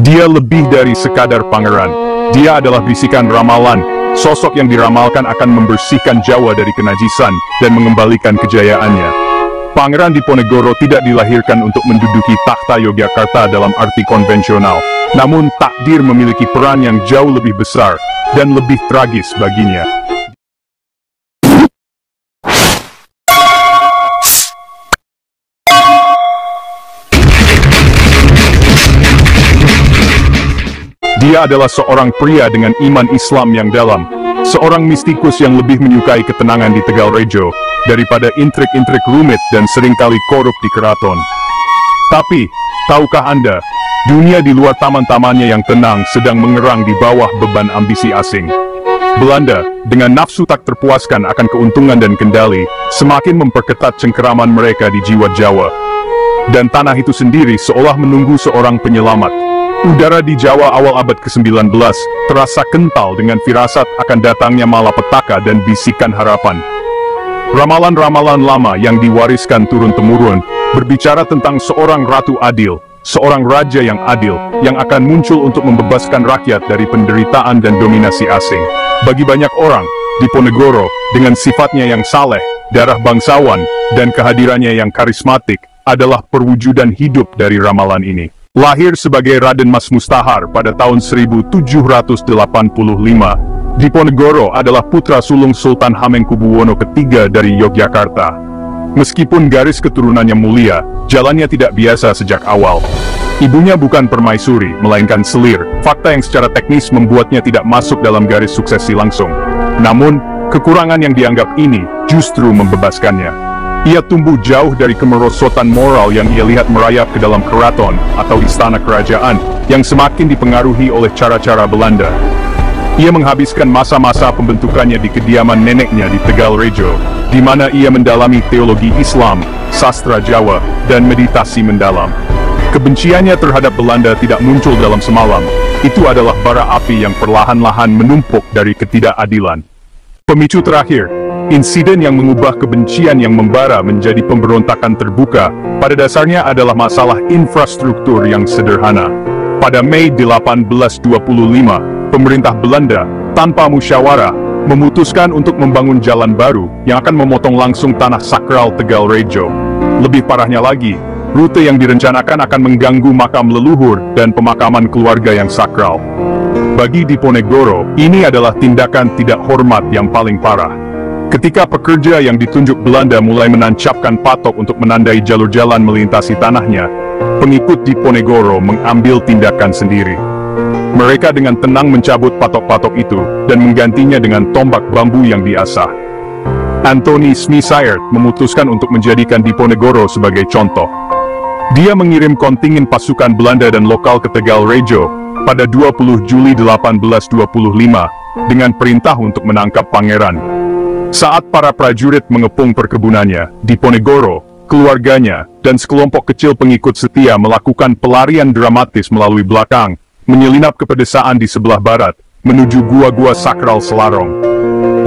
Dia lebih dari sekadar pangeran. Dia adalah bisikan ramalan, sosok yang diramalkan akan membersihkan Jawa dari kenajisan dan mengembalikan kejayaannya. Pangeran Diponegoro tidak dilahirkan untuk menduduki takhta Yogyakarta dalam arti konvensional, namun takdir memiliki peran yang jauh lebih besar dan lebih tragis baginya. Dia adalah seorang pria dengan iman Islam yang dalam, seorang mistikus yang lebih menyukai ketenangan di Tegalrejo daripada intrik-intrik rumit dan seringkali korup di keraton. Tapi, tahukah Anda, dunia di luar taman-tamannya yang tenang sedang mengerang di bawah beban ambisi asing. Belanda, dengan nafsu tak terpuaskan akan keuntungan dan kendali, semakin memperketat cengkeraman mereka di jiwa Jawa. Dan tanah itu sendiri seolah menunggu seorang penyelamat. Udara di Jawa awal abad ke-19 terasa kental dengan firasat akan datangnya malapetaka dan bisikan harapan. Ramalan-ramalan lama yang diwariskan turun-temurun berbicara tentang seorang ratu adil, seorang raja yang adil, yang akan muncul untuk membebaskan rakyat dari penderitaan dan dominasi asing. Bagi banyak orang, Diponegoro, dengan sifatnya yang saleh, darah bangsawan, dan kehadirannya yang karismatik, adalah perwujudan hidup dari ramalan ini. Lahir sebagai Raden Mas Mustahar pada tahun 1785, Diponegoro adalah putra sulung Sultan Hamengkubuwono III dari Yogyakarta. Meskipun garis keturunannya mulia, jalannya tidak biasa sejak awal. Ibunya bukan permaisuri, melainkan selir, fakta yang secara teknis membuatnya tidak masuk dalam garis suksesi langsung. Namun, kekurangan yang dianggap ini justru membebaskannya. Ia tumbuh jauh dari kemerosotan moral yang ia lihat merayap ke dalam keraton atau istana kerajaan yang semakin dipengaruhi oleh cara-cara Belanda. Ia menghabiskan masa-masa pembentukannya di kediaman neneknya di Tegalrejo, di mana ia mendalami teologi Islam, sastra Jawa, dan meditasi mendalam. Kebenciannya terhadap Belanda tidak muncul dalam semalam. Itu adalah bara api yang perlahan-lahan menumpuk dari ketidakadilan. Pemicu terakhir, insiden yang mengubah kebencian yang membara menjadi pemberontakan terbuka, pada dasarnya adalah masalah infrastruktur yang sederhana. Pada Mei 1825, pemerintah Belanda, tanpa musyawarah, memutuskan untuk membangun jalan baru yang akan memotong langsung tanah sakral Tegalrejo. Lebih parahnya lagi, rute yang direncanakan akan mengganggu makam leluhur dan pemakaman keluarga yang sakral. Bagi Diponegoro, ini adalah tindakan tidak hormat yang paling parah. Ketika pekerja yang ditunjuk Belanda mulai menancapkan patok untuk menandai jalur jalan melintasi tanahnya, pengikut Diponegoro mengambil tindakan sendiri. Mereka dengan tenang mencabut patok-patok itu dan menggantinya dengan tombak bambu yang diasah. Anthony Smysaert memutuskan untuk menjadikan Diponegoro sebagai contoh. Dia mengirim kontingin pasukan Belanda dan lokal ke Tegalrejo pada 20 Juli 1825 dengan perintah untuk menangkap pangeran. Saat para prajurit mengepung perkebunannya, Diponegoro, keluarganya, dan sekelompok kecil pengikut setia melakukan pelarian dramatis melalui belakang, menyelinap ke pedesaan di sebelah barat, menuju gua-gua sakral Selarong.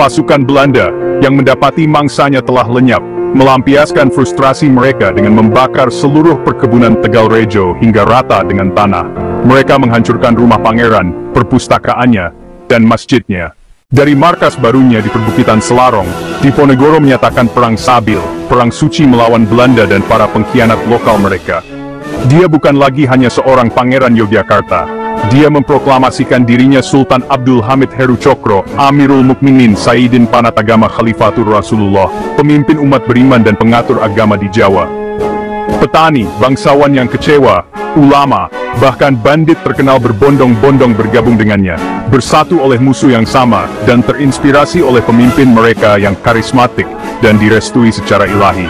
Pasukan Belanda, yang mendapati mangsanya telah lenyap, melampiaskan frustrasi mereka dengan membakar seluruh perkebunan Tegalrejo hingga rata dengan tanah. Mereka menghancurkan rumah pangeran, perpustakaannya, dan masjidnya. Dari markas barunya di perbukitan Selarong, Diponegoro menyatakan perang sabil, perang suci melawan Belanda dan para pengkhianat lokal mereka. Dia bukan lagi hanya seorang pangeran Yogyakarta. Dia memproklamasikan dirinya Sultan Abdul Hamid Heru Cokro, Amirul Mukminin Sayyidin Panatagama Khalifatur Rasulullah, pemimpin umat beriman dan pengatur agama di Jawa. Petani, bangsawan yang kecewa, ulama, bahkan bandit terkenal berbondong-bondong bergabung dengannya, bersatu oleh musuh yang sama, dan terinspirasi oleh pemimpin mereka yang karismatik dan direstui secara ilahi.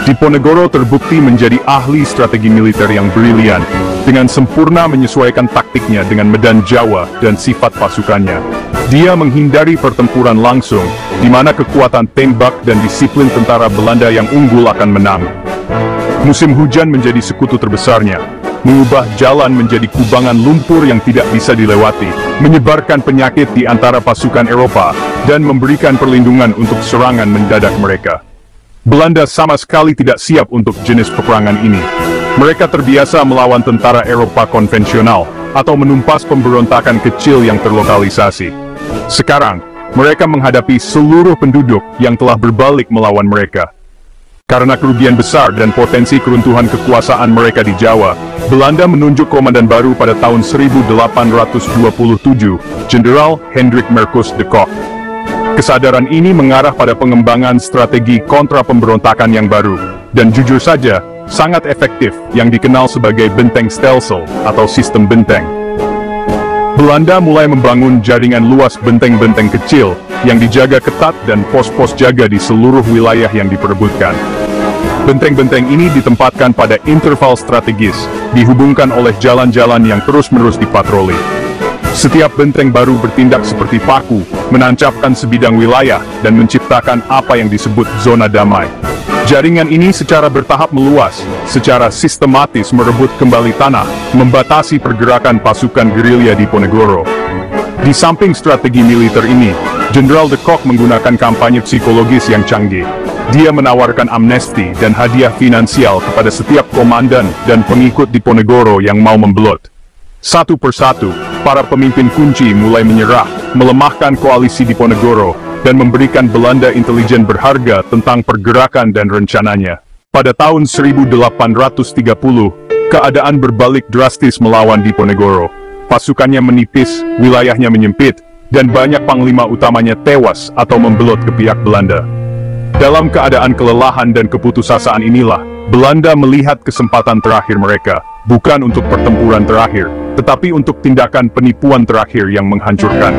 Diponegoro terbukti menjadi ahli strategi militer yang brilian, dengan sempurna menyesuaikan taktiknya dengan medan Jawa dan sifat pasukannya. Dia menghindari pertempuran langsung, di mana kekuatan tembak dan disiplin tentara Belanda yang unggul akan menang. Musim hujan menjadi sekutu terbesarnya, mengubah jalan menjadi kubangan lumpur yang tidak bisa dilewati, menyebarkan penyakit di antara pasukan Eropa, dan memberikan perlindungan untuk serangan mendadak mereka. Belanda sama sekali tidak siap untuk jenis peperangan ini. Mereka terbiasa melawan tentara Eropa konvensional, atau menumpas pemberontakan kecil yang terlokalisasi. Sekarang, mereka menghadapi seluruh penduduk yang telah berbalik melawan mereka. Karena kerugian besar dan potensi keruntuhan kekuasaan mereka di Jawa, Belanda menunjuk komandan baru pada tahun 1827, Jenderal Hendrik Marcus de Kock. Kesadaran ini mengarah pada pengembangan strategi kontra pemberontakan yang baru, dan jujur saja, sangat efektif yang dikenal sebagai benteng Stelsel atau sistem benteng. Belanda mulai membangun jaringan luas benteng-benteng kecil yang dijaga ketat dan pos-pos jaga di seluruh wilayah yang diperebutkan. Benteng-benteng ini ditempatkan pada interval strategis, dihubungkan oleh jalan-jalan yang terus-menerus dipatroli. Setiap benteng baru bertindak seperti paku, menancapkan sebidang wilayah dan menciptakan apa yang disebut zona damai. Jaringan ini secara bertahap meluas, secara sistematis merebut kembali tanah, membatasi pergerakan pasukan gerilya di Ponegoro. Di samping strategi militer ini, Jenderal de Kock menggunakan kampanye psikologis yang canggih. Dia menawarkan amnesti dan hadiah finansial kepada setiap komandan dan pengikut di Ponegoro yang mau membelot. Satu persatu, para pemimpin kunci mulai menyerah, melemahkan koalisi di Ponegoro, dan memberikan Belanda intelijen berharga tentang pergerakan dan rencananya. Pada tahun 1830, keadaan berbalik drastis melawan Diponegoro. Pasukannya menipis, wilayahnya menyempit, dan banyak panglima utamanya tewas atau membelot ke pihak Belanda. Dalam keadaan kelelahan dan keputusasaan inilah, Belanda melihat kesempatan terakhir mereka, bukan untuk pertempuran terakhir, tetapi untuk tindakan penipuan terakhir yang menghancurkan.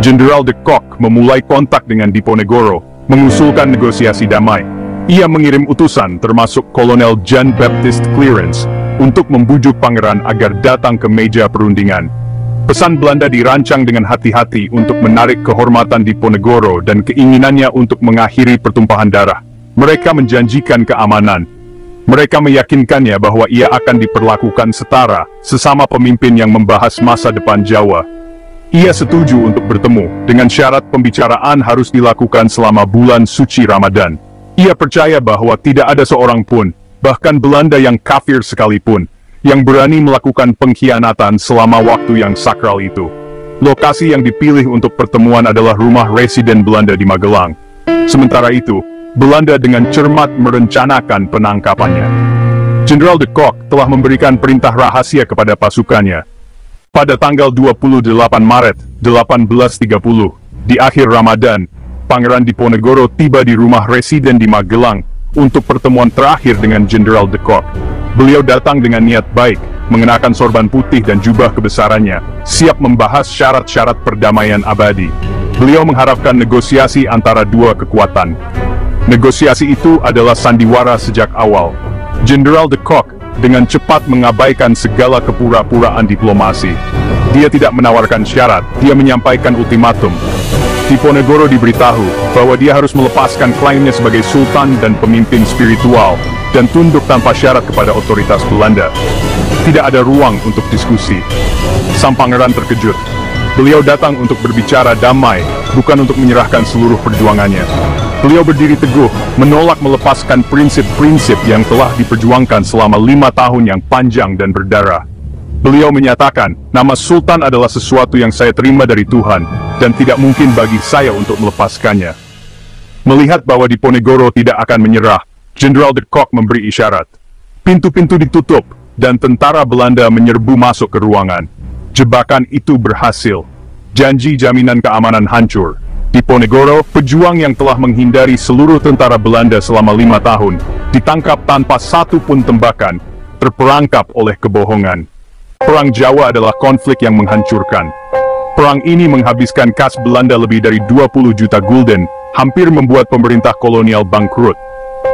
Jenderal de Kock memulai kontak dengan Diponegoro, mengusulkan negosiasi damai. Ia mengirim utusan termasuk Kolonel Jean Baptiste Clarence untuk membujuk pangeran agar datang ke meja perundingan. Pesan Belanda dirancang dengan hati-hati untuk menarik kehormatan Diponegoro dan keinginannya untuk mengakhiri pertumpahan darah. Mereka menjanjikan keamanan. Mereka meyakinkannya bahwa ia akan diperlakukan setara, sesama pemimpin yang membahas masa depan Jawa. Ia setuju untuk bertemu, dengan syarat pembicaraan harus dilakukan selama bulan suci Ramadan. Ia percaya bahwa tidak ada seorang pun, bahkan Belanda yang kafir sekalipun, yang berani melakukan pengkhianatan selama waktu yang sakral itu. Lokasi yang dipilih untuk pertemuan adalah rumah residen Belanda di Magelang. Sementara itu, Belanda dengan cermat merencanakan penangkapannya. Jenderal de Kock telah memberikan perintah rahasia kepada pasukannya. Pada tanggal 28 Maret 1830, di akhir Ramadan, Pangeran Diponegoro tiba di rumah residen di Magelang untuk pertemuan terakhir dengan Jenderal de Kock. Beliau datang dengan niat baik, mengenakan sorban putih dan jubah kebesarannya, siap membahas syarat-syarat perdamaian abadi. Beliau mengharapkan negosiasi antara dua kekuatan. Negosiasi itu adalah sandiwara sejak awal. Jenderal de Kock dengan cepat mengabaikan segala kepura-puraan diplomasi. Dia tidak menawarkan syarat, dia menyampaikan ultimatum. Diponegoro diberitahu bahwa dia harus melepaskan klaimnya sebagai sultan dan pemimpin spiritual, dan tunduk tanpa syarat kepada otoritas Belanda. Tidak ada ruang untuk diskusi. Sang pangeran terkejut. Beliau datang untuk berbicara damai, bukan untuk menyerahkan seluruh perjuangannya. Beliau berdiri teguh, menolak melepaskan prinsip-prinsip yang telah diperjuangkan selama 5 tahun yang panjang dan berdarah. Beliau menyatakan, nama Sultan adalah sesuatu yang saya terima dari Tuhan, dan tidak mungkin bagi saya untuk melepaskannya. Melihat bahwa Diponegoro tidak akan menyerah, Jenderal de Kock memberi isyarat. Pintu-pintu ditutup, dan tentara Belanda menyerbu masuk ke ruangan. Jebakan itu berhasil. Janji jaminan keamanan hancur. Diponegoro, pejuang yang telah menghindari seluruh tentara Belanda selama 5 tahun, ditangkap tanpa satu pun tembakan, terperangkap oleh kebohongan. Perang Jawa adalah konflik yang menghancurkan. Perang ini menghabiskan kas Belanda lebih dari 20 juta gulden, hampir membuat pemerintah kolonial bangkrut.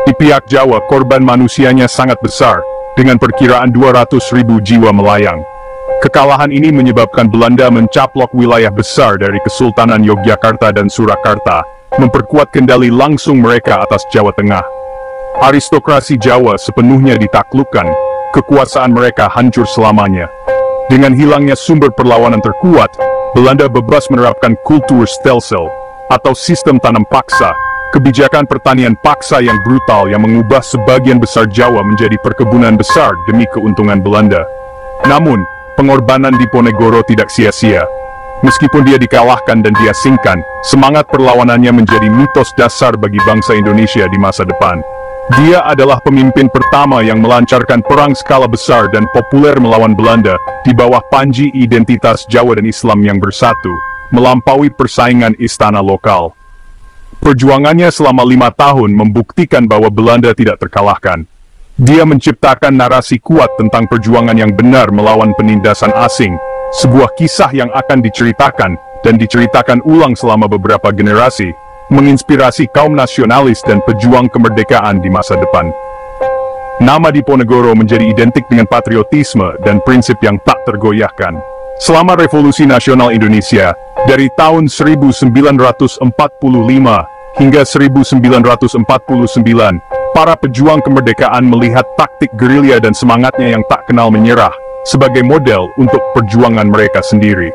Di pihak Jawa, korban manusianya sangat besar, dengan perkiraan 200.000 jiwa melayang. Kekalahan ini menyebabkan Belanda mencaplok wilayah besar dari Kesultanan Yogyakarta dan Surakarta, memperkuat kendali langsung mereka atas Jawa Tengah. Aristokrasi Jawa sepenuhnya ditaklukkan, kekuasaan mereka hancur selamanya. Dengan hilangnya sumber perlawanan terkuat, Belanda bebas menerapkan kultur stelsel, atau sistem tanam paksa, kebijakan pertanian paksa yang brutal yang mengubah sebagian besar Jawa menjadi perkebunan besar demi keuntungan Belanda. Namun, pengorbanan Diponegoro tidak sia-sia. Meskipun dia dikalahkan dan diasingkan, semangat perlawanannya menjadi mitos dasar bagi bangsa Indonesia di masa depan. Dia adalah pemimpin pertama yang melancarkan perang skala besar dan populer melawan Belanda di bawah panji identitas Jawa dan Islam yang bersatu, melampaui persaingan istana lokal. Perjuangannya selama 5 tahun membuktikan bahwa Belanda tidak terkalahkan. Dia menciptakan narasi kuat tentang perjuangan yang benar melawan penindasan asing, sebuah kisah yang akan diceritakan dan diceritakan ulang selama beberapa generasi, menginspirasi kaum nasionalis dan pejuang kemerdekaan di masa depan. Nama Diponegoro menjadi identik dengan patriotisme dan prinsip yang tak tergoyahkan. Selama Revolusi Nasional Indonesia, dari tahun 1945 hingga 1949, para pejuang kemerdekaan melihat taktik gerilya dan semangatnya yang tak kenal menyerah sebagai model untuk perjuangan mereka sendiri.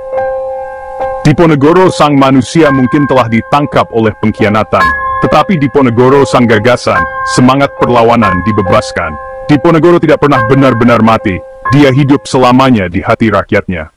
Diponegoro sang manusia mungkin telah ditangkap oleh pengkhianatan, tetapi Diponegoro sang gagasan, semangat perlawanan dibebaskan. Diponegoro tidak pernah benar-benar mati, dia hidup selamanya di hati rakyatnya.